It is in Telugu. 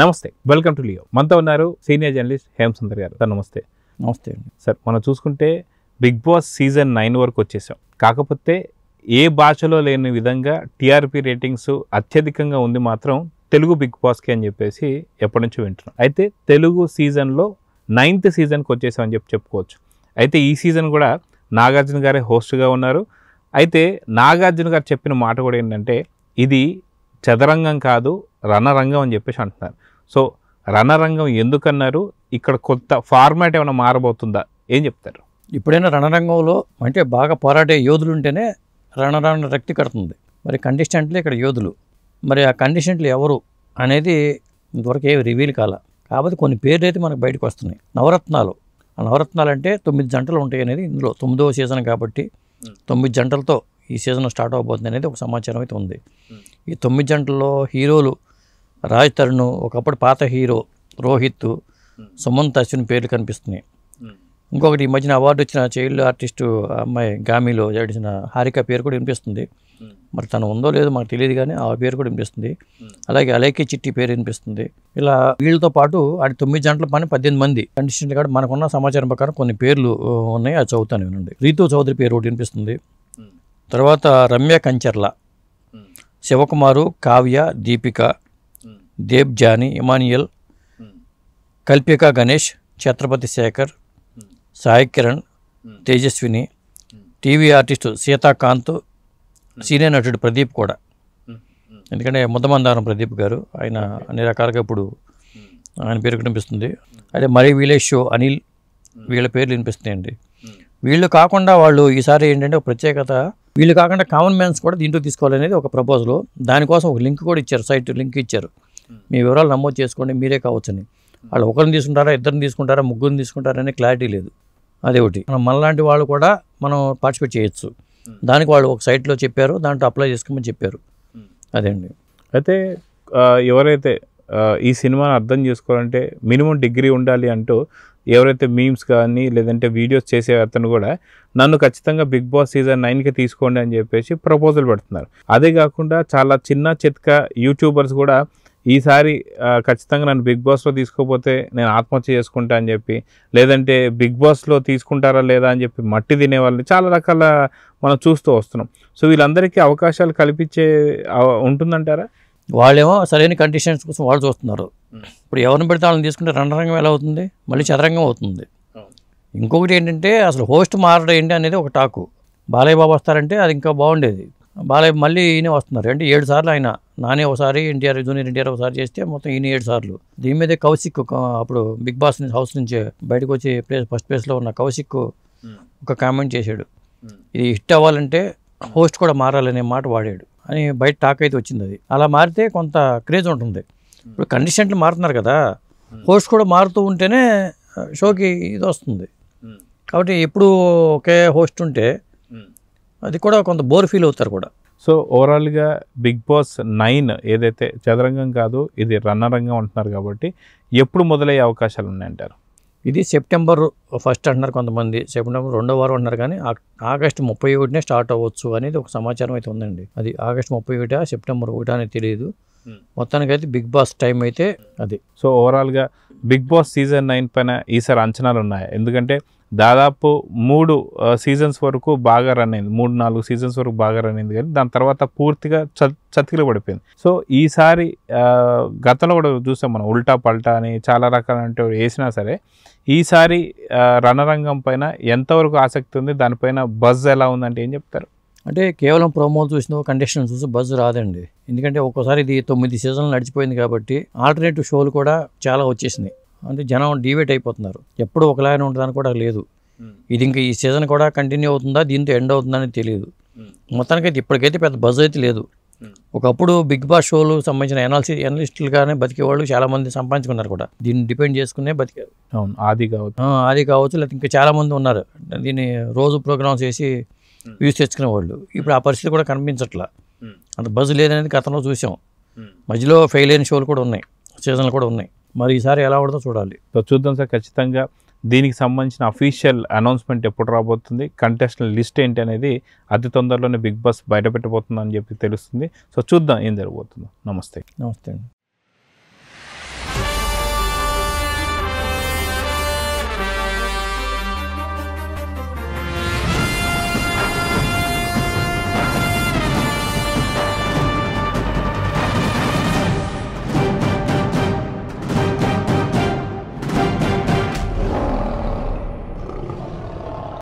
నమస్తే, వెల్కమ్ టు లియో. మనతో ఉన్నారు సీనియర్ జర్నలిస్ట్ హేమసుందర్ గారు. సార్ నమస్తే. నమస్తే అండి. సార్, మనం చూసుకుంటే బిగ్ బాస్ సీజన్ 9 వరకు వచ్చేసాం. కాకపోతే ఏ భాషలో లేని విధంగా టీఆర్పీ రేటింగ్స్ అత్యధికంగా ఉంది మాత్రం తెలుగు బిగ్ బాస్కి అని చెప్పేసి ఎప్పటి నుంచో వింటున్నాం. అయితే తెలుగు సీజన్లో 9th సీజన్కి వచ్చేసామని చెప్పుకోవచ్చు. అయితే ఈ సీజన్ కూడా నాగార్జున గారే హోస్ట్గా ఉన్నారు. అయితే నాగార్జున గారు చెప్పిన మాట కూడా ఏంటంటే ఇది చదరంగం కాదు, రణరంగం అని చెప్పేసి అంటున్నారు. సో రణరంగం ఎందుకన్నారు? ఇక్కడ కొత్త ఫార్మాట్ ఏమైనా మారబోతుందా? ఏం చెప్తారు? ఇప్పుడైనా రణరంగంలో అంటే బాగా పోరాడే యోధులు ఉంటేనే రణరంగ రక్తి కడుతుంది. మరి కంటెస్టెంట్లు ఇక్కడ యోధులు. మరి ఆ కంటెస్టెంట్లు ఎవరు అనేది ఇంతవరకు ఏమి రివీల్ కాల. కాబట్టి కొన్ని పేర్లు అయితే మనకు బయటకు వస్తున్నాయి. నవరత్నాలు. ఆ నవరత్నాలు అంటే 9 జంటలు ఉంటాయి అనేది ఇందులో 9వ సీజన్ కాబట్టి 9 జంటలతో ఈ సీజన్ స్టార్ట్ అవబోతుంది అనేది ఒక సమాచారం అయితే ఉంది. ఈ 9 జంటల్లో హీరోలు రాజ్ తరుణ్, ఒకప్పుడు పాత హీరో రోహిత్, సుమంత్, అశ్విన్ పేర్లు కనిపిస్తున్నాయి. ఇంకొకటి ఈ మధ్యన అవార్డు వచ్చిన చైల్డ్ ఆర్టిస్టు అమ్మాయి గామిలో ఏడిచిన హారిక పేరు కూడా వినిపిస్తుంది. మరి తను ఉందో లేదో మాకు తెలియదు కానీ ఆ పేరు కూడా వినిపిస్తుంది. అలాగే అలైకి చిట్టి పేరు వినిపిస్తుంది. ఇలా వీళ్ళతో పాటు అది 9 జంటల పని 18 మంది కండిషన్లు కూడా మనకున్న సమాచారం ప్రకారం కొన్ని పేర్లు ఉన్నాయి. అది చదువుతాను వినండి. రీతు చౌదరి పేరు ఒకటి వినిపిస్తుంది. తర్వాత Ramya Kancharla, Shivakumar, Kavya, Deepika, Debjani, Emmanuel, Kalpika Ganesh, Chatrapathi Sekhar, Sai Kiran, Tejaswini, TV artist Sitakant, senior నటుడు ప్రదీప్ కూడా. ఎందుకంటే ముద్దమందారం ప్రదీప్ గారు, ఆయన అన్ని రకాలుగా ఇప్పుడు ఆయన పేరు కనిపిస్తుంది. అదే మరి విలేజ్ షో అనిల్, వీళ్ళ పేర్లు వినిపిస్తున్నాయండి. వీళ్ళు కాకుండా వాళ్ళు ఈసారి ఏంటంటే ఒక ప్రత్యేకత, వీళ్ళు కాకుండా కామన్ మ్యాన్స్ కూడా దీంట్లో తీసుకోవాలనేది ఒక ప్రపోజల్. దానికోసం ఒక లింక్ కూడా ఇచ్చారు, సైట్ లింక్ ఇచ్చారు. మీ వివరాలు నమోదు చేసుకోండి, మీరే కావచ్చని. వాళ్ళు ఒకరిని తీసుకుంటారా, ఇద్దరిని తీసుకుంటారా, ముగ్గురిని తీసుకుంటారా అనే క్లారిటీ లేదు. అదే ఒకటి. మనలాంటి వాళ్ళు కూడా మనం పార్టిసిపేట్ చేయొచ్చు. దానికి వాళ్ళు ఒక సైట్లో చెప్పారు, దాంట్లో అప్లై చేసుకోమని చెప్పారు. అదే అండి. అయితే ఎవరైతే ఈ సినిమాను అర్థం చేసుకోవాలంటే మినిమం డిగ్రీ ఉండాలి అంటూ ఎవరైతే మీమ్స్ కానీ లేదంటే వీడియోస్ చేసే అతను కూడా నన్ను ఖచ్చితంగా బిగ్ బాస్ సీజన్ 9కి తీసుకోండి అని చెప్పేసి ప్రపోజల్ పెడుతున్నారు. అదే కాకుండా చాలా చిన్న చిత్క యూట్యూబర్స్ కూడా ఈసారి ఖచ్చితంగా నన్ను బిగ్ బాస్లో తీసుకోపోతే నేను ఆత్మహత్య చేసుకుంటా అని చెప్పి, లేదంటే బిగ్ బాస్లో తీసుకుంటారా లేదా అని చెప్పి మట్టి తినే వాళ్ళని చాలా రకాల మనం చూస్తూ వస్తున్నాం. సో వీళ్ళందరికీ అవకాశాలు కల్పించే ఉంటుందంటారా? వాళ్ళేమో సరైన కండిషన్స్ కోసం వాళ్ళు చూస్తున్నారు. ఇప్పుడు ఎవరిని పెడితే వాళ్ళని తీసుకుంటే రణరంగం ఎలా అవుతుంది? మళ్ళీ చదరంగం అవుతుంది. ఇంకొకటి ఏంటంటే అసలు హోస్ట్ మారడం ఏంటి అనేది ఒక టాకు. బాలయ్య బాబు వస్తారంటే అది ఇంకా బాగుండేది. బాలయ్య మళ్ళీ ఈయన వస్తున్నారు అంటే 7 సార్లు ఆయన. నానే ఒకసారి, జూనియర్ ఎన్టీఆర్ ఒకసారి చేస్తే మొత్తం ఈయన 7 సార్లు. దీని మీదే కౌశిక్ అప్పుడు బిగ్ బాస్ హౌస్ నుంచి బయటకు వచ్చి ఫస్ట్ ప్లేస్లో ఉన్న కౌశిక్ ఒక కామెంట్ చేశాడు, ఇది హిట్ అవ్వాలంటే హోస్ట్ కూడా మారాలనే మాట వాడాడు అని బయట టాక్ అయితే వచ్చింది. అది అలా మారితే కొంత క్రేజ్ ఉంటుంది. ఇప్పుడు కండిషన్లు మారుతున్నారు కదా, హోస్ట్ కూడా మారుతూ ఉంటేనే షోకి ఇది వస్తుంది. కాబట్టి ఎప్పుడు ఒకే హోస్ట్ ఉంటే అది కూడా కొంత బోర్ ఫీల్ అవుతారు కూడా. సో ఓవరాల్గా బిగ్ బాస్ 9 ఏదైతే చదరంగం కాదు, ఇది రణరంగం అంటున్నారు కాబట్టి ఎప్పుడు మొదలయ్యే అవకాశాలు ఉన్నాయంటారు? ఇది సెప్టెంబర్ 1 అంటున్నారు కొంతమంది, సెప్టెంబర్ 2వ వారం అంటున్నారు, కానీ ఆగస్టు 31నే స్టార్ట్ అవ్వచ్చు అనేది ఒక సమాచారం అయితే ఉందండి. అది ఆగస్టు 31 సెప్టెంబర్ 1 అనేది తెలియదు. మొత్తానికైతే బిగ్ బాస్ టైం అయితే అది. సో ఓవరాల్గా బిగ్ బాస్ సీజన్ 9 పైన ఈసారి అంచనాలు ఉన్నాయి. ఎందుకంటే దాదాపు 3 సీజన్స్ వరకు బాగా రన్ అయింది, 3-4 సీజన్స్ వరకు బాగా రన్ అయింది, కానీ దాని తర్వాత పూర్తిగా చతికిల పడిపోయింది. సో ఈసారి గతంలో కూడా చూసాం మనం, ఉల్టా పల్టా అని చాలా రకాలంటే వేసినా సరే ఈసారి రణరంగం పైన ఎంతవరకు ఆసక్తి ఉంది, దానిపైన బజ్ ఎలా ఉందంటే ఏం చెప్తారు? అంటే కేవలం ప్రోమోలు చూసిన కండిషన్ చూసి బజ్ రాదండి. ఎందుకంటే ఒక్కోసారి ఇది 9 సీజన్లు నడిచిపోయింది కాబట్టి ఆల్టర్నేటివ్ షోలు కూడా చాలా వచ్చేసినాయి. అంటే జనం డివేట్ అయిపోతున్నారు. ఎప్పుడు ఒకలానే ఉంటుందని కూడా లేదు. ఇది ఇంకా ఈ సీజన్ కూడా కంటిన్యూ అవుతుందా, దీంతో ఎండ్ అవుతుందా అని తెలియదు. మొత్తానికైతే ఇప్పటికైతే పెద్ద బజ్ అయితే లేదు. ఒకప్పుడు బిగ్ బాస్ షోలు సంబంధించిన ఎనలిస్టులుగానే బతికేవాళ్ళు చాలామంది సంపాదించుకున్నారు కూడా, దీన్ని డిపెండ్ చేసుకునే బతికారు. అవును, ఆది కావచ్చు లేకపోతే ఇంకా చాలామంది ఉన్నారు దీన్ని రోజు ప్రోగ్రామ్స్ వేసి వ్యూస్ తెచ్చుకునే వాళ్ళు. ఇప్పుడు ఆ పరిస్థితి కూడా కనిపించట్లా. అంత బజ్ లేదనేది గతంలో చూసాం. మధ్యలో ఫెయిల్ అయిన షోలు కూడా ఉన్నాయి, సీజన్లు కూడా ఉన్నాయి. మరి ఈసారి ఎలా ఉండదో చూడాలి. సో చూద్దాం సార్. ఖచ్చితంగా దీనికి సంబంధించిన అఫీషియల్ అనౌన్స్మెంట్ ఎప్పుడు రాబోతుంది, కంటెస్టెంట్ లిస్ట్ ఏంటి అనేది అతి తొందరలోనే బిగ్ బాస్ బయట పెట్టబోతుందని చెప్పి తెలుస్తుంది. సో చూద్దాం ఏం జరగబోతుందో. నమస్తే. నమస్తే అండి.